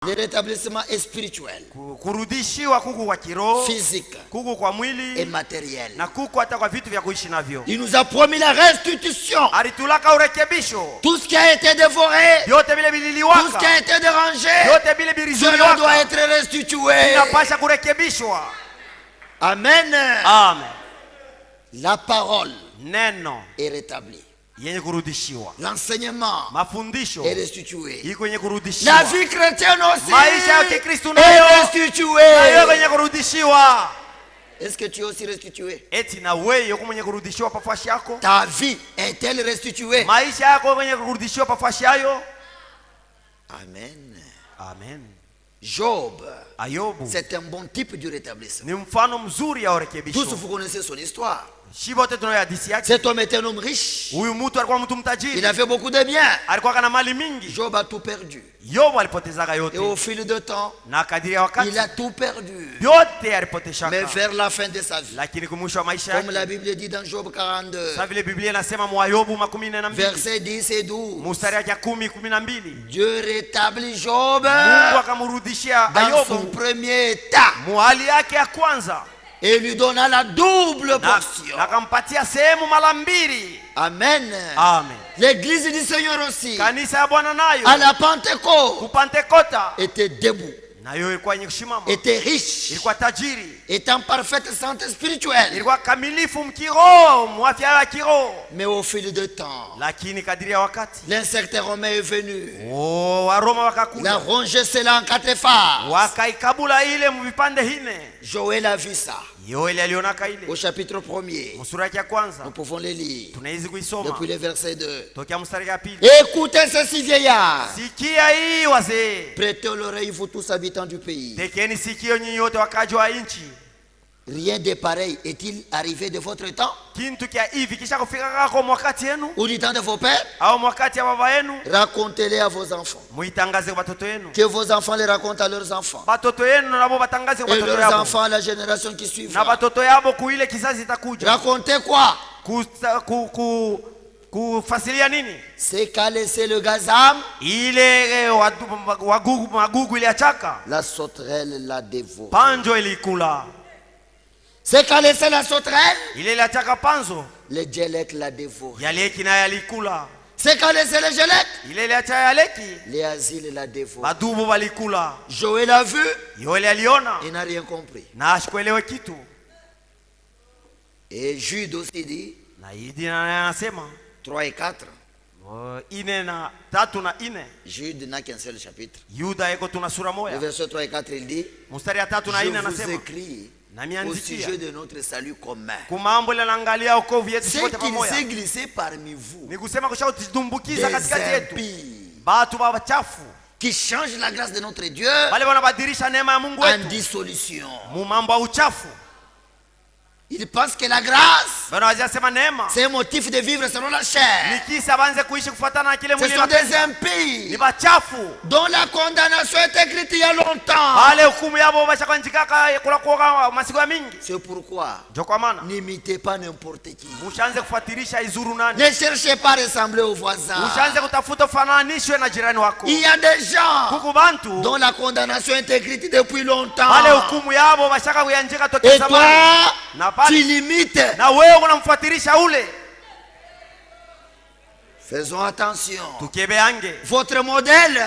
Le rétablissement est spirituel, kurudishiwa kuku kwa kiroho, physique kuku kwa mwili et matériel. na kuku hata kwa vitu vya kuishi navyo. Il nous a promis la restitution. Alitulaka urekebisho. Tout ce qui a été dévoré, Vyote vile vililiwaka, tout ce qui a été dérangé, vyote vile cela vilizuriwaka doit être restitué. inapasha kurekebishwa. Amen. Amen. La parole Neno est rétablie. yenye kurudishiwa, L'enseignement mafundisho est restitué. iko yenye La kurudishiwa, vie chrétienne aussi maisha ya Kikristo nayo est restituée. nayo yenye kurudishiwa. Est-ce que tu es aussi restitué? Eti na wewe yuko mwenye kurudishiwa pafashi yako? Ta vie est-elle restituée? Maisha yako mwenye kurudishiwa pafashi yayo? Amen. Amen. Job, Ayobu c'est un bon type du rétablissement. ni mfano mzuri ya Tous urekebisho. vous connaissez son histoire. Shibote tunayo hadithi yake. Cet homme était un homme riche. Huyu mtu alikuwa mtu Il mtajiri, avait beaucoup de biens. alikuwa kana mali mingi. Job a tout perdu. Yobu alipotezaka Et yote, au fil du temps, na kadiri ya wakati il a tout perdu. yote Mais alipoteshaka, vers la fin de sa vie, lakini kumwisho wa maisha comme la yake, Bible dit dans Job 42, sasa vile Biblia inasema mwa Yobu 12 versets 10 et 12, mstari yake 10-12, Dieu rétablit Job Mungu akamrudishia dans son Ayobu premier état muhali yake ya kwanza et lui donna la double na portion. akampatia sehemu mara mbili. Amen. Amen. L'église du Seigneur aussi, Kanisa ya Bwana nayo à la Pentecôte, kupantekota était debout, nayo ilikuwa yenye kushimama, était riche, ilikuwa tajiri, était en parfaite santé spirituelle. ilikuwa kamilifu mkiroho, mwafya ya kiroho. Mais au fil du temps, Lakini kadiri ya wakati l'insecte romain est venu. Waroma Il a wakakuja rongé cela en 4 phases. wakaikabula ile mvipande hine. Joël a vu ça. Yoeli alionaka ile Au chapitre 1er, msura yake ya kwanza, nous pouvons les lire tunaizi kuisoma depuis le verset 2. tokea mstari ya pili. Écoutez ceci, vieillards. Sikia hii wazee, Prêtez l'oreille, vous tous habitants du pays. tekeni sikio nyinyi wote wakaji wa nchi. Rien de pareil est-il arrivé de votre temps Kintu kia hivi kisha kufika kako mwakati yenu ou du temps de vos pères? au mwakati ya baba yenu? Racontez-les à vos enfants. Muitangaze kwa batoto yenu, Que vos enfants les racontent à leurs enfants. batoto yenu nabo batangaze kwa Et batoto leurs yabo, enfants à la génération qui na suivra. batoto yabo kuile kizazi itakuja. Racontez quoi? Kufasilia nini? C'est qu'a laissé le gazam, Ile magugu ile achaka, la sauterelle l'a dévoré. panjo ilikula. C'est qu'a laissé la sauterelle, Ile ile achaka panzo, le djelek l'a dévoré. yaleki naye alikula. C'est qu'a laissé le djelek, Ile ile acha yaleki, les asiles l'a dévoré. badubu walikula. Joël a vu, Yoeli aliona il n'a rien compris. na ashikuelewe kitu. Et Jude aussi dit, Na Idi naye anasema 3 et 4, ine na tatu na ine. Jude n'a qu'un seul chapitre. Yuda eko tuna sura Le moja, verset 3 et 4, il dit, mstari ya tatu na je ine vous anasema écris na au mianzikia sujet de notre salut commun. kumambo ile naangalia wokovu yetu C'est sote qu'il pamoja, s'est glissé parmi vous ni kusema kushaudumbukiza des katikati yetu impies batu bachafu qui changent la grâce de notre Dieu wale wanabadilisha neema ya Mungu en wetu dissolution. mu mambo ya uchafu. Ils pensent que la grâce, Wanawazia sema neema c'est un motif de vivre selon la ni chair. kisa banze kuishi kufuatana na kile Ce mwili sont des unapenda. impies Ni bachafu dont la condamnation est écrite il y a longtemps. wale hukumu yabo bashakanjikaka kula kuoga masiku ya mingi. C'est pourquoi Ndio kwa maana n'imitez pas n'importe qui. mushanze kufuatilisha izuru nani, Ne cherchez pas à ressembler aux voisins. mushanze kutafuta ufananishwe na jirani wako. Il y a des gens Kuku bantu dont la condamnation est écrite depuis longtemps. wale hukumu yabo bashaka kuyanjika Et tokea zamani, toi, na tu pale limites. na wewe unamfuatilisha ule. Faisons attention. Tukebeange Votre modèle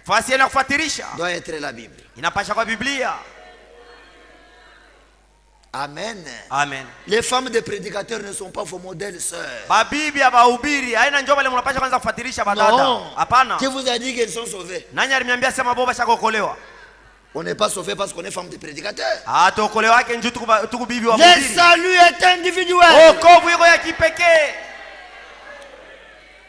fasi ya kufuatilisha doit être la Bible. inapasha kwa Biblia. Amen. Amen. Les femmes des prédicateurs ne sont pas vos modèles, sœurs. Babibi ya bahubiri haina njoo wale mnapasha kwanza kufuatilisha badada. Non. Hapana. Qui vous a dit qu'ils sont sauvés? Nani aliniambia sema boba shakokolewa? On n'est pas sauvés parce qu'on est femme de prédicateurs. Hata okolewa yake njoo tuku bibi wa Le mhubiri. salut est individuel. Wokovu iko ya kipekee.